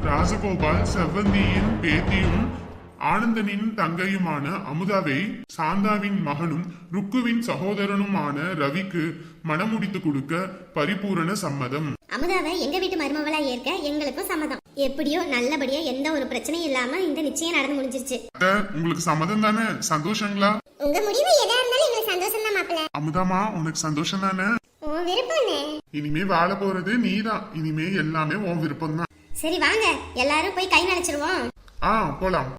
ராஜகோபால் செவ்வந்தியின் பேத்தியும் ஆனந்தனின் தங்கையுமான அமுதாவை சாந்தாவின் மகனும் ருக்குவின் சகோதரனுமான ரவிக்கு மனமுடித்து கொடுக்க பரிபூரண சம்மதம். அமுதாவை எங்க வீட்டு மருமகளா ஏற்க எங்களுக்கும் சம்மதம். எப்படியோ நல்லபடியா எந்த ஒரு பிரச்சனையும் இல்லாம இந்த நிச்சயம் நடந்து முடிஞ்சிருச்சு. உங்களுக்கு சம்மதம் தானே? சந்தோஷங்களா? உங்க முடிவு எதா இருந்தாலும் எங்களுக்கு சந்தோஷம் தான் மாப்பிள்ள. அமுதாமா, உனக்கு சந்தோஷம் தானே? உன் விருப்பம்னே. இனிமே வாழ போறது நீதான். இனிமே எல்லாமே உன் விருப்பம் தான். சரி வாங்க, எல்லாரும் போய் கை நனைச்சிருவோம். போலாம்.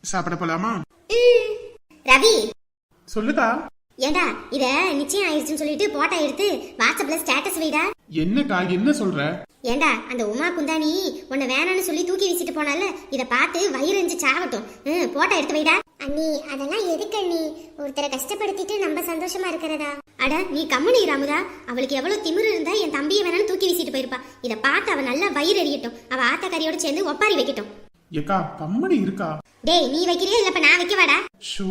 சாப்பிட போலாமா? ரவி சொல்லுதா. ஏண்டா இத நிச்சயம் ஆயிடுச்சுன்னு சொல்லிட்டு போட்டோ எடுத்து வாட்ஸ்அப்ல ஸ்டேட்டஸ் வைடா. என்னக்கா என்ன சொல்ற? ஏண்டா அந்த உமா குந்தானி உன்னை வேணான்னு சொல்லி தூக்கி வீசிட்டு போனால, இத பார்த்து வயிறஞ்சு சாவட்டும். போட்டோ எடுத்து வைடா. அண்ணி அதெல்லாம் எதுக்கு அண்ணி? ஒருத்தரை கஷ்டப்படுத்திட்டு நம்ம சந்தோஷமா இருக்கிறதா? அட நீ கம்முனு ராமுதா. அவளுக்கு எவ்வளவு திமிரு இருந்தா என் தம்பியை வேணான்னு தூக்கி வீசிட்டு போயிருப்பா. இத பார்த்து அவ நல்லா வயிறு எறியட்டும். அவ ஆத்தக்காரியோட சேர்ந்து ஒப்பாரி வைக்கட்டும். ஏக்கா கம்மனி இருக்கா? டேய் நீ வைக்கிறியா இல்லப்ப நான் வைக்கவாடா? ஷோ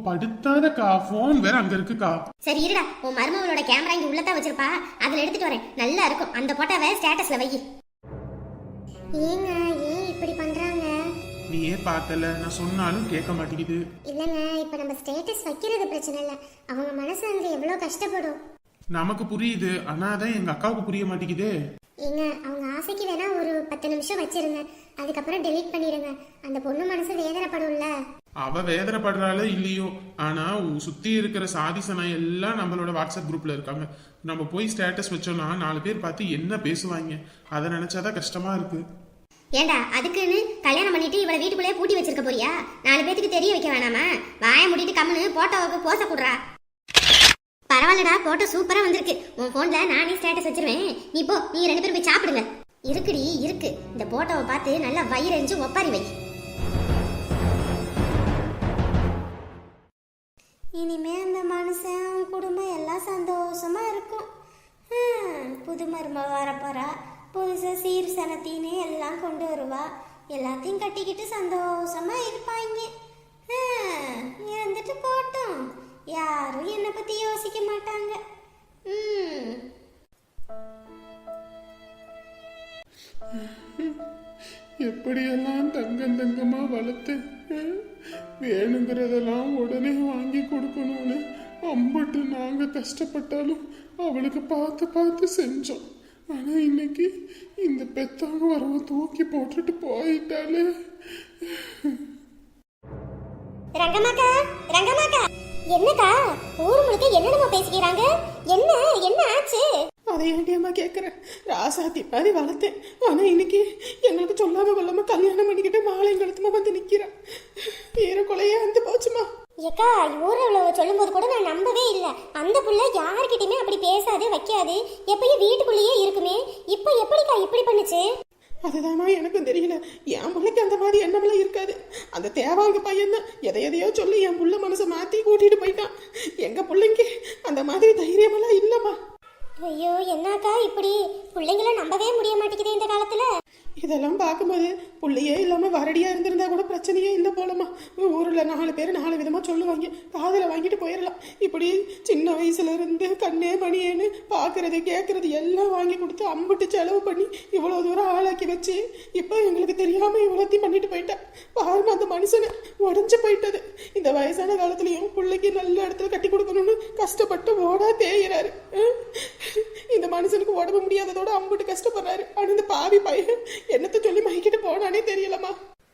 படுத்தாதக்கா, போன் வேற அங்க இருக்குக்கா. சரி இருடா, உன் மருமகளோட கேமரா இங்க உள்ளதான் வச்சிருப்பா, அதுல எடுத்துட்டு வரேன். நல்லா இருக்கும். அந்த போட்டோவை ஸ்டேட்டஸ்ல வை. ஏங்க ஏன் இப்படி பண்றாங்க? நீயே பார்த்தல, நான் சொன்னாலும் கேட்க மாட்டேங்குது. இல்லங்க இப்ப நம்ம ஸ்டேட்டஸ் வைக்கிறது பிரச்சனை இல்ல, அவங்க மனசு வந்து எவ்வளவு கஷ்டப்படும். நமக்கு புரியுது, ஆனா அதான் எங்க அக்காவுக்கு புரிய மாட்டேங்குது. ஏங்க அவங்க ஆசைக்கு வேணா ஒரு 10 நிமிஷம் வச்சிருங்க, அதுக்கப்புறம் டெலீட் பண்ணிடுங்க. அந்த பொண்ணு மனசு வேதனைப்படும்ல. அவ வேதனைப்படுறாளோ இல்லையோ, ஆனா சுத்தி இருக்கிற சாதிசனம் எல்லாம் நம்மளோட வாட்ஸ்அப் குரூப்ல இருக்காங்க. நம்ம போய் ஸ்டேட்டஸ் வச்சோம்னா 4 பேர் பார்த்து என்ன பேசுவாங்க, அதை நினைச்சாதான் கஷ்டமா இருக்கு. ஏண்டா அதுக்குன்னு கல்யாணம் பண்ணிட்டு இவளை வீட்டுக்குள்ளே பூட்டி வச்சிருக்க போறியா? 4 பேத்துக்கு தெரிய வைக்க வேணாமா? வாயை முடிட்டு கம்முன்னு போட்டோவுக்கு போச குடுறா. பரவாயில்லடா, போட்டோ சூப்பரா வந்திருக்கு. உன் போன்ல நானே ஸ்டேட்டஸ் வச்சிருவேன். நீ போ, நீங்க 2 பேரும் போய் சாப்பிடுங்க. இருக்குடி இருக்கு. இந்த போட்டோவை பார்த்து நல்லா வயிறஞ்சு ஒப்பாரி வை. இனிமே அந்த மனுஷன் குடும்பம் எல்லாம் சந்தோஷமா இருக்கும். புது மருமக வரப்போறா, புதுசா சீர் சனத்தின்னு எல்லாம் கொண்டு வருவா. எல்லாத்தையும் கட்டிக்கிட்டு சந்தோஷமா இருப்பாங்க. இருந்துட்டு போட்டோம், யாரும் என்னை பத்தி யோசிக்க மாட்டாங்க. எப்படியெல்லாம் தங்கமா வளர்த்து வேணுங்கிறதெல்லாம் உடனே வாங்கி கொடுக்கணும்னு அம்பட்டு நாங்க கஷ்டப்பட்டாலும் அவளுக்கு பார்த்து பார்த்து செஞ்சோம். ஆனா இன்னைக்கு இந்த பெத்தவங்க வரவ தூக்கி போட்டுட்டு போயிட்டாலே. ரங்கமாக்கா, ரங்கமாக்கா, என்னக்கா ஊர் முழுக்க என்னென்னமோ பேசிக்கிறாங்க? என்ன என்ன ஆச்சு? அதை ஏண்டியம்மா கேட்குறேன். ராசாத்தி மாதிரி வளர்த்தேன், ஆனா இன்னைக்கு எங்களுக்கு சொல்லாம கொள்ளாம கல்யாணம் பண்ணிக்கிட்டு மாலைங்கழுத்துமா வந்து நிக்கிறேன். வீர கொலையா வந்து போச்சுமா. ஏக்கா ஊர்ல சொல்லும் போது கூட நான் நம்பவே இல்லை. அந்த புள்ள யார்கிட்டயுமே அப்படி பேசாது வைக்காது, எப்பயும் வீட்டுக்குள்ளேயே இருக்குமே. இப்ப எப்படிக்கா இப்படி பண்ணுச்சு? அதுதானா எனக்கும் தெரியல. என் பிள்ளைக்கு அந்த மாதிரி எண்ணமெல்லாம் இருக்காது. அந்த தேவாங்க பையன்தான் எதையோ சொல்லி என் புள்ள மனசை மாத்தி கூட்டிட்டு போயிட்டான். எங்க பிள்ளைங்க அந்த மாதிரி தைரியமெல்லாம் இல்லம்மா. ஐயோ என்னக்கா இப்படி? பிள்ளைங்கள நம்பவே முடிய மாட்டேங்குது இந்த காலத்துல. இதெல்லாம் பார்க்கும்போது புள்ளையே இல்லாம வரடியா இருந்திருந்தா கூட பிரச்சனையே இல்லை போலமா. ஊர்ல 4 பேர் 4 விதமா சொல்லுவாங்க, காதல வாங்கிட்டு போயிடலாம். இப்படி சின்ன வயசுல இருந்து கண்ணே மணியேன்னு பாக்குறது கேட்கறது எல்லாம் வாங்கி கொடுத்து அம்பிட்டு செலவு பண்ணி இவ்வளவு தூரம் ஆளாக்கி வச்சு இப்ப எங்களுக்கு தெரியாம இவ்வளோத்தையும் பண்ணிட்டு போயிட்டா. பாருங்க அந்த மனுஷனை உடஞ்சு போயிட்டது. இந்த வயசான காலத்துலயும் பிள்ளைக்கு நல்ல இடத்துல கட்டி கொடுக்கணும்னு கஷ்டப்பட்டு ஓடா தேயிறாரு. இந்த மனுஷனுக்கு உடம்பு முடியாததோட அம்பிட்டு கஷ்டப்படுறாரு. ஆனா இந்த பாவி பையன் என்னத்த சொல்லி மயக்கிட்டு போனானே தெரியலமா.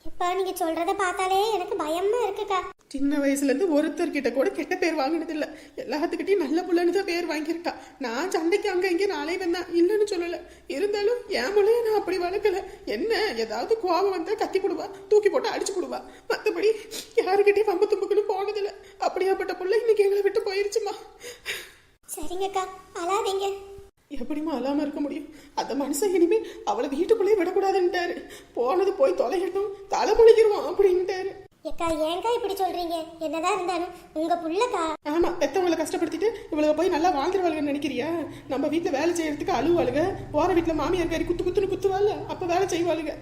இப்ப நீங்க சொல்றத பார்த்தாலே எனக்கு பயமா இருக்குக்கா. சின்ன வயசுல இருந்து ஒருத்தர்கிட்ட கூட கெட்ட பேர் வாங்கினது இல்ல, எல்லாத்துக்கிட்டையும் நல்ல புள்ளன்னு தான் பேர் வாங்கியிருக்கா. நான் சண்டைக்கு அங்க இங்கே நாளே வந்தேன், இல்லைன்னு சொல்லல. இருந்தாலும் என் பிள்ளைய நான் அப்படி வளர்க்கல. என்ன ஏதாவது கோபம் வந்தா கத்தி கொடுவா, தூக்கி போட்டு அடிச்சு கொடுவா. மற்றபடி யாருக்கிட்டையும் பம்பு தும்புக்குன்னு போனதில்ல. அப்படியாப்பட்ட புள்ள இன்னைக்கு எங்களை விட்டு போயிருச்சுமா. சரிங்கக்கா அழாதீங்க. எப்படிமா அழாம இருக்க முடியும்? அந்த மனுஷன் இனிமே அவளை வீட்டுக்குள்ளேயே விடக்கூடாதுன்ட்டாரு. போனது போய் தொலைகட்டும், தலைமுழிக்கிறோம் அப்படின்ட்டாரு. ஏக்கா ஏங்கா இப்படி சொல்றீங்க? என்னதான் இருந்தாலும் உங்க புள்ளக்கா. ஆமா, பெத்தவங்களை கஷ்டப்படுத்திட்டு இவளுக்கு போய் நல்லா வாழ்ந்துருவாளுன்னு நினைக்கிறியா? நம்ம வீட்டுல வேலை செய்யறதுக்கு அழுவாளுங்க, போற வீட்டுல மாமியார் கறி குத்துன்னு குத்துவாள், அப்ப வேலை செய்வாளுங்க.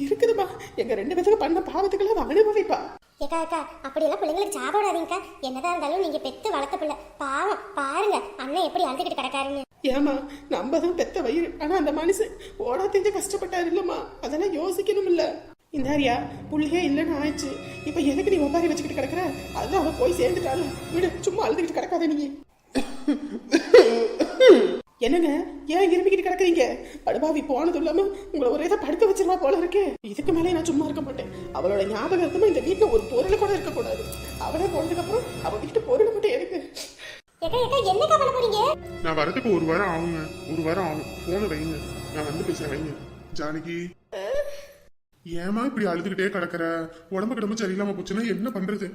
இருக்குதுமா, எங்க 2 பேத்துக்கு பண்ண பாவத்துக்கெல்லாம் அனுபவிப்பா. ஏக்கா அக்கா அப்படியெல்லாம் பிள்ளைங்களுக்கு சாப்பிடாதீங்கக்கா. என்னதான் இருந்தாலும் நீங்க பெத்து வளர்த்த பிள்ளை, பாவம். பாருங்க அண்ணன் எப்படி அழுதுகிட்டு கிடக்காருன்னு. ஏமா நம்ம தான் பெத்த வயிறு ஆனா அந்த மனுஷன் ஓடா தெரிஞ்சு கஷ்டப்பட்டாரு இல்லம்மா அதெல்லாம் யோசிக்கணும் இல்ல இந்தாரியா புள்ளையே இல்லைன்னு ஆயிடுச்சு இப்ப எதுக்கு நீ ஒப்பாரி வச்சுக்கிட்டு கிடக்குற அதுதான் அவ போய் சேர்ந்துட்டால விடு சும்மா அழுதுகிட்டு கிடக்காத நீங்க என்னங்க ஏன் இருமிக்கிட்டு கிடக்குறீங்க படுபாவி போனது இல்லாம உங்களை ஒரே இதை படுக்க வச்சிருவா போல இருக்கே இதுக்கு மேலே நான் சும்மா இருக்க மாட்டேன் அவளோட ஞாபகத்தமா இந்த வீட்டுல ஒரு பொருள் கூட இருக்க கூடாது அவளே போனதுக்கு அப்புறம் அவ வீட்டு பொருள் மட்டும் எதுக்கு என்னக்கா பண்ண போறீங்க? நான் வரதுக்கு ஒரு வாரம் ஆகுங்க, ஒரு வாரம் ஆகும். போன வைங்க, நான் வந்து பேசுறேன் வைங்க. ஜானகி ஏமா இப்படி அழுதுகிட்டே கிடக்குற? உடம்பு கிடம்பு சரியில்லாம போச்சுன்னா என்ன பண்றது?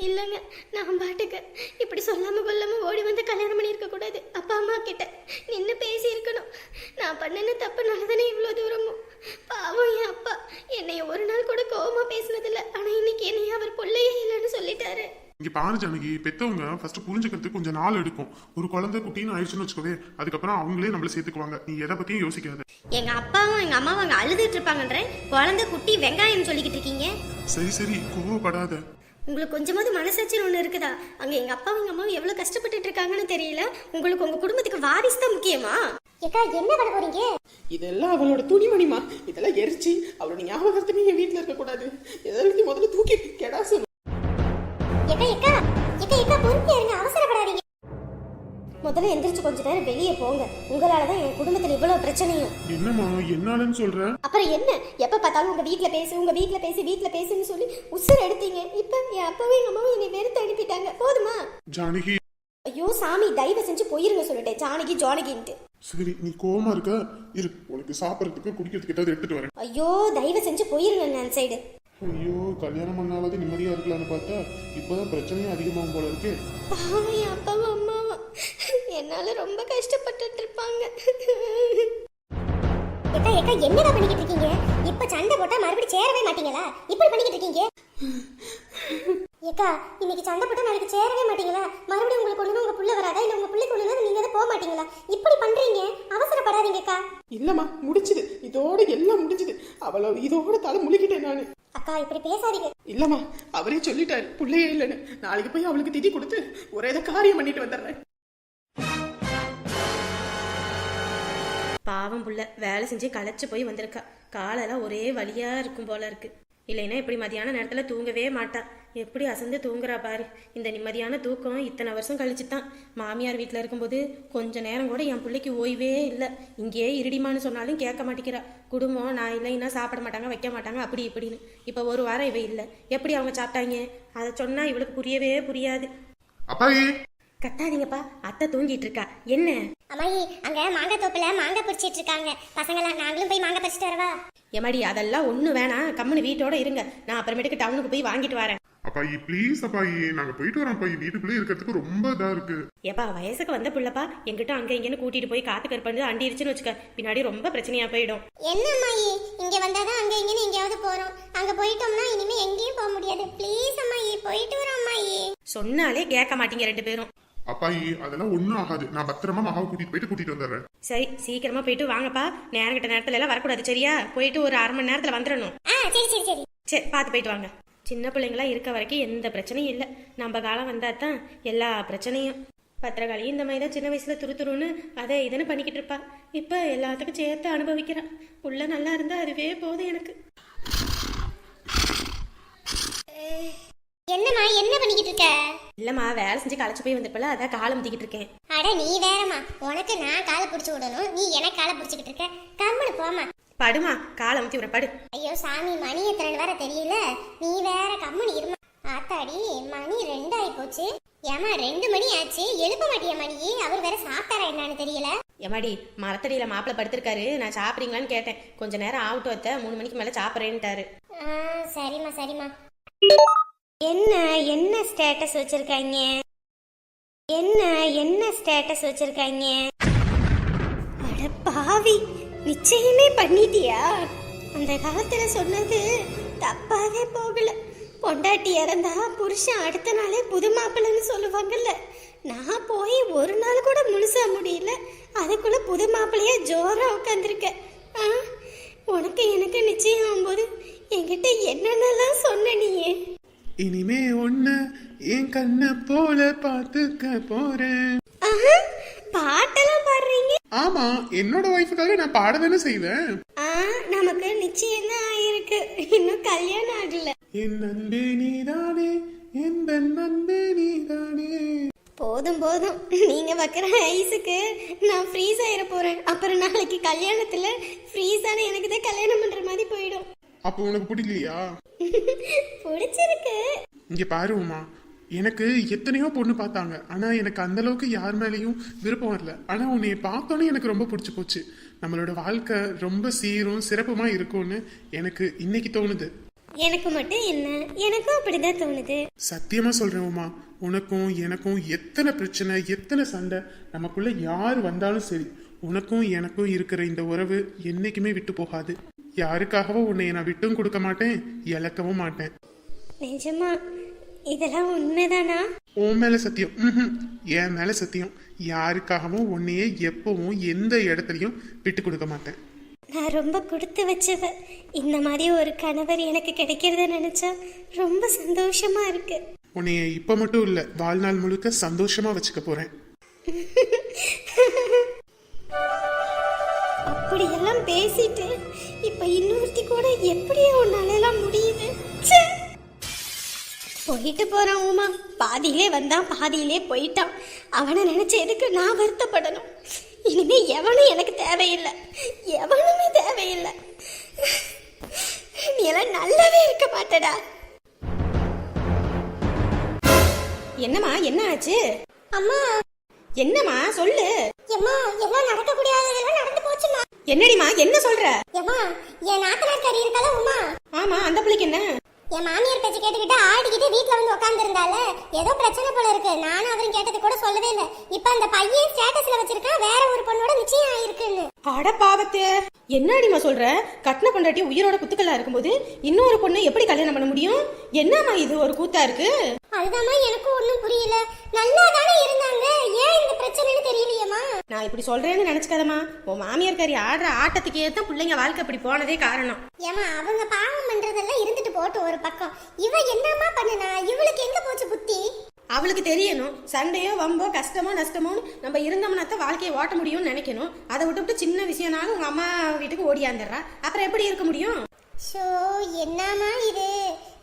இல்லங்க நான் பாட்டுக்கு இப்படி சொல்லாம கொல்லாம ஓடி வந்து கல்யாணம் பண்ணியிருக்க கூடாது. அப்பா அம்மா கிட்ட நின்று பேசி இருக்கணும். நான் பண்ணன தப்புனாலதானே இவ்வளோ தூரமும். பாவம் என் அப்பா என்னைய ஒரு நாள் கூட கோவமா பேசினதில்ல. ஆனா இன்னைக்கு என்னைய அவர் பிள்ளையே இல்லைன்னு சொல்லிட்டாரு. இங்க பாரு ஜானகி, பெத்தவங்க ஃபர்ஸ்ட் புரிஞ்சுக்கிறதுக்கு கொஞ்சம் நாள் எடுக்கும். ஒரு குழந்தை குட்டின்னு ஆயிடுச்சுன்னு வச்சுக்கோவே, அதுக்கப்புறம் அவங்களே நம்மள சேர்த்துக்குவாங்க. நீ எதை பத்தியும் யோசிக்காத. எங்க அப்பாவும் எங்க அம்மாவும் அங்க அழுதுட்டு இருப்பாங்கன்ற குழந்தை குட்டி வெங்காயம் சொல்லிக்கிட்டு இருக்கீங்க. சரி சரி கோவப்படாத. உங்களுக்கு கொஞ்சமாவது மனசாட்சின்னு ஒண்ணு இருக்குதா? அங்க எங்க அப்பாவும் எங்க அம்மாவும் எவ்வளவு கஷ்டப்பட்டுட்டு இருக்காங்கன்னு தெரியல. உங்களுக்கு உங்க குடும்பத்துக்கு வாரிசு தான் முக்கியமா? ஏக்கா என்ன பண்ண போறீங்க? இதெல்லாம் அவளோட துணிமணிமா, இதெல்லாம் எரிச்சு அவளோட ஞாபகத்துமே என் வீட்டுல இருக்க கூடாது. எதாவது முதல்ல தூக்கி கெடா சொல்லு. பொறுமையா இருங்க, அவசரப்படாதீங்க. முதல்ல எந்திரிச்சு கொஞ்ச நேரம் வெளியே போங்க. உங்களாலதான் என் குடும்பத்துல இவ்வளவு பிரச்சனையும். என்னம்மா என்னாலன்னு சொல்ற? அப்புறம் என்ன, எப்ப பார்த்தாலும் உங்க வீட்டுல பேசு, உங்க வீட்டுல பேசி, வீட்டுல பேசுன்னு சொல்லி உசுர் எடுத்தீங்க. இப்ப என் அப்பாவும் எங்க அம்மாவும் என்னை வெறுத்து அனுப்பிட்டாங்க. போதுமா? ஜானகி ஐயோ சாமி, தயவு செஞ்சு போயிருங்க சொல்லிட்டேன். ஜானகி ஜானகின்ட்டு. சரி நீ கோவமா இருக்க, இரு உனக்கு சாப்பிடறதுக்கு குடிக்கிறதுக்கு ஏதாவது எடுத்துட்டு வரேன். ஐயோ தயவு செஞ்சு போயிருங்க நான் சைடு. ஐயோ கல்யாணம் பண்ணாவது நிம்மதியா இருக்கலாம்னு பார்த்தா இப்பதான் பிரச்சனையும் அதிகமாகும் போல இருக்கு. பாவம் என் அப்பாவும் அம்மாவும் என்னால ரொம்ப கஷ்டப்பட்டுட்டு இருப்பாங்க. என்னடா பண்ணிக்கிட்டு இருக்கீங்க? இப்ப சண்டை போட்டா மறுபடியும் சேரவே மாட்டீங்களா? இப்படி பண்ணிக்கிட்டு இருக்கீங்க. ஏக்கா இன்னைக்கு சண்டை போட்டா நாளைக்கு சேரவே மாட்டீங்களா? மறுபடியும் உங்களுக்கு ஒண்ணுனா உங்க புள்ள வராதா? இல்ல உங்க புள்ளைக்கு ஒண்ணுனா நீங்க அதை போக மாட்டீங்களா? இப்படி பண்றீங்க, அவசரப்படாதீங்கக்கா. இல்லம்மா முடிச்சுது, இதோட எல்லாம் முடிஞ்சுது. அவளோ இதோட தலை முழுகிட்டேன் நானு. அக்கா இப்படி பேசாதீங்க. இல்லம்மா அவரே சொல்லிட்டாரு புள்ளையே இல்லைன்னு. நாளைக்கு போய் அவளுக்கு திட்டி கொடுத்து ஒரே இதை காரியம் பண்ணிட்டு வந்துடுறேன். பாவம் புள்ள வேலை செஞ்சு களைச்சு போய் வந்திருக்கா. காலெல்லாம் ஒரே வலியா இருக்கும் போல இருக்கு. இல்லைன்னா இப்படி மதியான நேரத்துல தூங்கவே மாட்டா. எப்படி அசந்து தூங்குறா பாரு. இந்த நிம்மதியான தூக்கம் இத்தனை வருஷம் கழிச்சு தான். மாமியார் வீட்டில் இருக்கும்போது கொஞ்ச நேரம் கூட என் பிள்ளைக்கு ஓய்வே இல்லை. இங்கேயே இருடிமான்னு சொன்னாலும் கேட்க மாட்டேங்கிறா. குடும்பம் நான் இல்லைன்னா சாப்பிட மாட்டாங்க, வைக்க மாட்டாங்க, அப்படி இப்படின்னு. இப்போ ஒரு வாரம் இவ இல்லை. எப்படி அவங்க சாப்பிட்டாங்க? அதை சொன்னா இவளுக்கு புரியவே புரியாது. அப்பாயி கத்தாதீங்கப்பா, அத்தை தூங்கிட்டு இருக்கா. என்ன அம்மாயி அங்க மாங்காய் தோப்புல மாங்காய் பறிச்சிட்டு இருக்காங்க பசங்களா, நாங்களும் போய் மாங்காய் பறிச்சிட்டு வரவா? எமாடி அதெல்லாம் ஒண்ணு வேணாம், கம்முனு வீட்டோட இருங்க. நான் அப்புறமேட்டுக்கு டவுனுக்கு போய் வாங்கிட்டு வரேன். அப்பாயி ப்ளீஸ் அப்பாயி, நாங்க போயிட்டு வரோம் அப்பாயி. வீட்டுக்குள்ளே இருக்கிறதுக்கு ரொம்ப இதா இருக்கு. ஏப்பா வயசுக்கு வந்த பிள்ளைப்பா, எங்கிட்ட அங்க இங்கன்னு கூட்டிட்டு போய் காத்து கருப்பண்டு அண்டிருச்சுன்னு வச்சுக்க, பின்னாடி ரொம்ப பிரச்சனையா போயிடும். என்ன அம்மாயி இங்க வந்தாதான் அங்க இங்கன்னு எங்கேயாவது போறோம். அங்க போயிட்டோம்னா இனிமே எங்கேயும் போக முடியாது. ப்ளீஸ் அம்மாயி போயிட்டு வரோம் அம்மாயி. சொன்னாலே கேட்க மாட்டீங்க ரெண்டு பேரும். அப்பாயி அதெல்லாம் ஒண்ணும் ஆகாது. நான் பத்திரமா மகாவை கூட்டிட்டு வந்துடுறேன். சரி சீக்கிரமா போயிட்டு வாங்கப்பா. நேரம் கிட்ட நேரத்துல எல்லாம் வரக்கூடாது சரியா? போயிட்டு ஒரு அரை மணி நேரத்துல வந்துடணும். சரி சரி சரி சரி பார்த்து போயிட்டு வாங்க. சின்ன பிள்ளைங்களா இருக்க வரைக்கும் எந்த பிரச்சனையும் இல்லை. நம்ம காலம் வந்தா தான் எல்லா பிரச்சனையும். பத்திரகாளி இந்த மாதிரி தான் சின்ன வயசுல துருன்னு அதை இதுன்னு பண்ணிக்கிட்டு இருப்பா. இப்ப எல்லாத்துக்கும் சேர்த்து அனுபவிக்கிறா. உள்ள நல்லா இருந்தா அதுவே போதும் எனக்கு. என்னம்மா என்ன பண்ணிக்கிட்டு இருக்க? இல்லம்மா வேலை செஞ்சு களைச்சு போய் வந்திருப்பல, அதான் காலை முத்திக்கிட்டு இருக்கேன். அட நீ வேறம்மா, உனக்கு நான் காலை பிடிச்சு விடணும், நீ எனக்கு காலை பிடிச்சிக்கிட்டு இருக்க. கம்முனு போமா. படுமா, காலை முத்தி விட படு. ஐயோ சாமி, மணி எத்தனை வேற தெரியல. நீ வேற கம்முனு இருமா. ஆத்தாடி மணி 2 ஆகி போச்சு. ஏமா 2 மணி ஆச்சு, எழுப்ப மாட்டியா மணியே? அவர் வேற சாப்பிட்டாரா என்னன்னு தெரியல. எம்மாடி மரத்தடியில மாப்பிள்ள படுத்திருக்காரு, நான் சாப்பிடுறீங்களான்னு கேட்டேன். கொஞ்ச நேரம் ஆகட்டும் அத்தை, 3 மணிக்கு மேல சாப்பிட்றேன்ட்டாரு. சரிம்மா சரிம்மா. என்ன என்ன ஸ்டேட்டஸ் வச்சிருக்காங்க? என்ன ஸ்டேட்டஸ் வச்சிருக்காங்க? அட பாவி, நிச்சயமே பண்ணிட்டியா? அந்த காலத்துல சொன்னது தப்பாவே போகல. பொண்டாட்டி இறந்தா புருஷன் அடுத்த நாளே புது மாப்பிள்ளைன்னு சொல்லுவாங்கல்ல. நான் போய் ஒரு நாள் கூட முழுசா முடியல, அதுக்குள்ள புது மாப்பிள்ளையா ஜோரா உட்காந்துருக்க. உனக்கு எனக்கு நிச்சயம் ஆகும்போது என்கிட்ட என்னென்னலாம் சொன்ன நீயே? இனிமே ஒண்ணு என் கண்ண போல பாத்துக்க போறேன். பாட்டெல்லாம் பாடுறீங்க? ஆமா, என்னோட ஒய்ஃபுக்காக நான் பாடதானே செய்வேன். நமக்கு நிச்சயம் தான் ஆயிருக்கு, இன்னும் கல்யாணம் ஆகல. என் நண்பே நீதானே, என் நண்பே நீதானே. போதும் போதும், நீங்க வைக்கிற ஐஸுக்கு நான் ஃப்ரீஸ் ஆயிட போறேன். அப்புறம் நாளைக்கு கல்யாணத்துல ஃப்ரீஸ் ஆன எனக்கு தான் கல்யாணம் பண்ற மாதிரி போயிடும். அப்போ உனக்கு பிடிக்கலையா? பிடிச்சிருக்கு. இங்க பாரு உமா, எனக்கு எத்தனையோ பொண்ணு பார்த்தாங்க, ஆனா எனக்கு அந்த அளவுக்கு யார் மேலேயும் விருப்பம் வரல. ஆனா உன்னை பார்த்தோன்னே எனக்கு ரொம்ப பிடிச்சி போச்சு. நம்மளோட வாழ்க்கை ரொம்ப சீரும் சிறப்புமா இருக்கும்னு எனக்கு இன்னைக்கு தோணுது. எனக்கு மட்டும் என்ன, எனக்கும் அப்படிதான் தோணுது. சத்தியமா சொல்றேன் உமா, உனக்கும் எனக்கும் எத்தனை பிரச்சனை, எத்தனை சண்டை, நமக்குள்ள யார் வந்தாலும் சரி, உனக்கும் எனக்கும் இருக்கிற இந்த உறவு என்னைக்குமே விட்டு போகாது. யாருக்காகவும் உன்னை நான் விட்டும் கொடுக்க மாட்டேன், இழக்கவும் மாட்டேன். நிஜமா இதெல்லாம் உண்மைதானா? உன் மேல சத்தியம். என் மேல சத்தியம். யாருக்காகவும் உன்னையே எப்பவும் எந்த இடத்துலயும் விட்டு கொடுக்க மாட்டேன். நான் ரொம்ப கொடுத்து வச்சவ. இந்த மாதிரி ஒரு கணவர் எனக்கு கிடைக்கிறத நினைச்சா ரொம்ப சந்தோஷமா இருக்கு. உன்னைய இப்ப மட்டும் இல்ல, வாழ்நாள் முழுக்க சந்தோஷமா வச்சுக்க போறேன். அப்படியெல்லாம் பேசிட்டு இப்ப இன்னொருத்தி கூட எப்படியே உன்னால எல்லாம் முடியுது? போயிட்டு போறான் உமா, பாதியிலே வந்தான் பாதியிலே போயிட்டான். அவனை நினைச்ச எதுக்கு நான் வருத்தப்படணும்? இனிமே எவனும் எனக்கு தேவையில்லை, எவனுமே தேவையில்லை. நீ எல்லாம் நல்லாவே இருக்க மாட்டடா. என்னம்மா, என்ன ஆச்சு? அம்மா. என்னம்மா சொல்லு. அம்மா, எல்லாம் நடக்க கூடாததெல்லாம் நடந்து போச்சுமா. என்னடிமா, என்ன சொல்ற? அம்மா, என் நாத்தனார் கறி இருக்கல உமா. ஆமா, அந்த பிள்ளைக்கு என்ன? என் மாமியார் பேச்சு கேட்டுக்கிட்டு ஆடிக்கிட்டு வீட்டுல வந்து உட்காந்துருந்தால, ஏதோ பிரச்சனை போல இருக்கு. நானும் அவரும் கேட்டது கூட சொல்லவே இல்லை. இப்ப அந்த பையன் ஸ்டேட்டஸ்ல வச்சிருக்கான் வேற ஒரு பொண்ணோட நிச்சயம் ஆயிருக்குன்னு. அட பாவத்தே, என்னடிமா சொல்ற? கட்டின பொண்டாட்டி உயிரோட குத்துக்கல்லா இருக்கும்போது இன்னொரு பொண்ணை எப்படி கல்யாணம் பண்ண முடியும்? என்னம்மா இது ஒரு கூத்தா இருக்கு? அதுதாம்மா எனக்கும் ஒண்ணும் புரியல. நல்லா தானே இருந்தாங்க, ஏன் இந்த பிரச்சனைன்னு தெரியலையேம்மா. நான் இப்படி சொல்றேன்னு நினைச்சுக்காதம்மா. உன் மாமியார் கறி ஆடுற ஆட்டத்துக்கே தான் பிள்ளைங்க வாழ்க்கை இப்படி போனதே காரணம். ஏமா, அவங்க பாவம் பண்றதெல்லாம் இருந்துட்டு போட்டு ஒரு பக்கம், இவ என்னம்மா பண்ணுனா? இவளுக்கு எங்க போச்சு புத்தி? அவளுக்கு தெரியணும், சண்டையோ வம்போ கஷ்டமோ நஷ்டமோன்னு நம்ம இருந்தோம்னா தான் வாழ்க்கையை ஓட்ட முடியும்னு நினைக்கணும். அதை விட்டுவிட்டு சின்ன விஷயம்னாலும் உங்க அம்மா வீட்டுக்கு ஓடியாந்துடுறா. அப்புறம் எப்படி இருக்க முடியும்? ஷோ, என்னம்மா இது?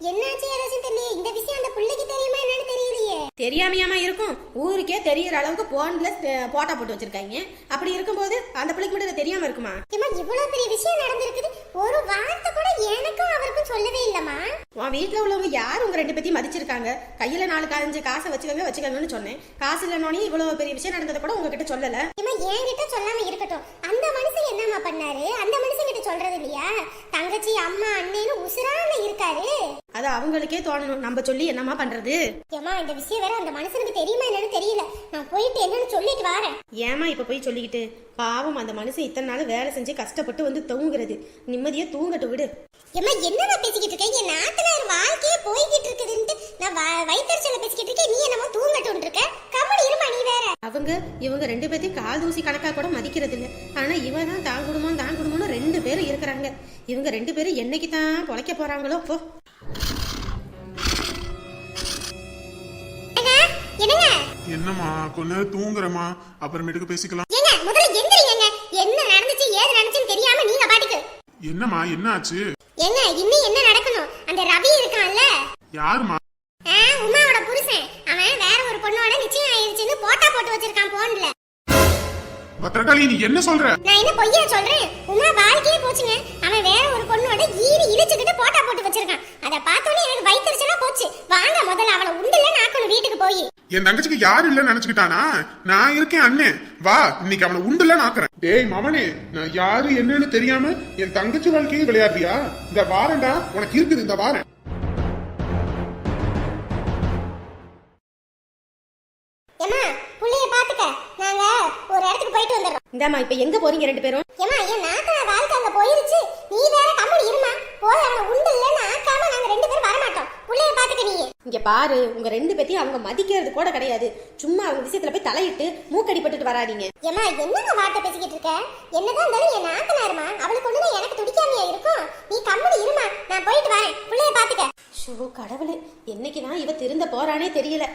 என்னாச்சு ஏதாச்சும் தெரியல. இந்த விஷயம் அந்த பிள்ளைக்கு தெரியுமா என்னன்னு தெரியலையே. தெரியாமையாமா இருக்கும், ஊருக்கே தெரியற அளவுக்கு போன்ல போட்டா போட்டு வச்சிருக்காங்க. அப்படி இருக்கும்போது அந்த பிள்ளைக்கு மட்டும் தெரியாம இருக்குமா? ஏமா, இவ்வளவு பெரிய விஷயம் நடந்திருக்குது, ஒரு வார்த்தை கூட எனக்கும் அவருக்கும் சொல்லவே இல்லம்மா. உன் வீட்டுல உள்ளவங்க யார் உங்க ரெண்டு பேத்தையும் மதிச்சிருக்காங்க? கையில 4-5 காசை வச்சுக்கோங்கன்னு சொன்னேன். காசு இல்லைனோனே இவ்வளவு பெரிய விஷயம் நடந்ததை கூட உங்ககிட்ட சொல்லல. ஏமா, என்கிட்ட சொல்லாம இருக்கட்டும், அந்த மனுஷன் என்னம்மா பண்ணாரு? அந்த மனுஷன் கிட்ட சொல்றது இல்லையா? தங்கச்சி அம்மா அண்ணேன்னு உசுரான இருக்காரு. அது அவங்களுக்கே தோணணும், நம்ம சொல்லி என்னமா பண்றது? ஏமா, இந்த விஷயம் வேற அந்த மனுஷனுக்கு தெரியுமா என்னன்னு தெரியல. நான் போயிட்டு என்னன்னு சொல்லிட்டு வரேன். ஏமா இப்ப போய் சொல்லிக்கிட்டு? பாவம், அந்த மனுஷன் இத்தனை நாள் வேலை செஞ்சு கஷ்டப்பட்டு வந்து தூங்குறது. நிம்மதியா தூங்கட்டு விடு. ஏமா, என்னமா பேசிக்கிட்டு இருக்க? என் நாத்தனார் வாழ்க்கையே போய்கிட்டு இருக்குதுன்ட்டு நான் வைத்தறிச்சல பேசிக்கிட்டு இருக்கேன், நீ என்னமோ தூங்கட்டு இருக்க. கம்மடி இருமா நீ வேற. இவங்க ரெண்டு பேத்தையும் கால் தூசி கணக்கா கூட மதிக்கிறது இல்லை. ஆனா இவ தான் தான் குடும்பம்னு 2 பேரும் இருக்கிறாங்க. இவங்க 2 பேரும் என்னைக்கு தான் பொழைக்க போறாங்களோ போ. என்னம்மா, கொஞ்ச நேரம் தூங்குறமா, அப்புறமேட்டுக்கு பேசிக்கலாம். ஏங்க, முதல்ல எந்திரிங்க. என்ன நடந்துச்சு ஏது நடந்துச்சுன்னு தெரியாம நீங்க பாட்டுக்கு. என்னம்மா, என்ன ஆச்சு? ஏங்க, இன்னும் என்ன நடக்கணும்? அந்த ரவி இருக்கான்ல, யாருமா? உமாவோட புருஷன், அவன் வேற ஒரு பொண்ணோட நிச்சயம் ஆயிருச்சுன்னு போட்டா போட்டு வச்சிருக்கான் போன்ல. பத்திரகாளி, நீ என்ன சொல்ற? நான் என்ன பொய்யா சொல்றேன்? உமா வாழ்க்கையே போச்சுங்க. அவன் வேற ஒரு பொண்ணோட ஈடு இழுச்சுக்கிட்டு போட்டா போட்டு வச்சிருக்கான். அத பார்த்தோன்னே எனக்கு வயிற்றுச்சலா போச்சு. வாங்க முதல்ல அவளை உண்டுல நாக்கணும் வீட்டுக்கு போய். என் தங்கச்சிக்கு யாரும் இல்ல நினைச்சுக்கிட்டானா? நான் இருக்கேன் அண்ணே, வா இன்னைக்கு அவனை உண்டுல நாக்குறேன். டேய் மவனே, நான் யாரு என்னன்னு தெரியாம என் தங்கச்சி வாழ்க்கையை விளையாடுறியா? இந்த வாரண்டா உனக்கு இருக்குது, இந்த வாரம். ஏமா, புள்ளைய பாத்துக்க, நாங்க ஒரு இடத்துக்கு போயிட்டு வந்துடுறோம். இந்தாமா, இப்ப எங்க போறீங்க 2 பேரும்? ஏமா, என் நாத்தனார் வாழ்க்கை அங்க போயிருச்சு, நீ வேற கம்மடி இருமா. போய் அவனை உண்டுல நாக்காம நாங்க 2 பேரும் வரமாட்டோம். புள்ளைய பாத்துக்க நீ. இங்க பாரு, உங்க 2 பேத்தையும் அவங்க மதிக்கிறது கூட கிடையாது. சும்மா அவங்க விஷயத்துல போய் தலையிட்டு மூக்கடிப்பட்டுட்டு வராதீங்க. ஏமா, என்னங்க வார்த்தை பேசிக்கிட்டு இருக்க? என்னதான் இருந்தாலும் என் நாத்தனாருமா, அவளுக்கு ஒண்ணுனா எனக்கு துடிக்காமையா இருக்கும். நீ கம்மடி இருமா, நான் போயிட்டு வரேன். புள்ளைய பாத்துக்க. ஷோ கடவுளே, என்னைக்குதான் இவ திருந்த போறானே தெரியல.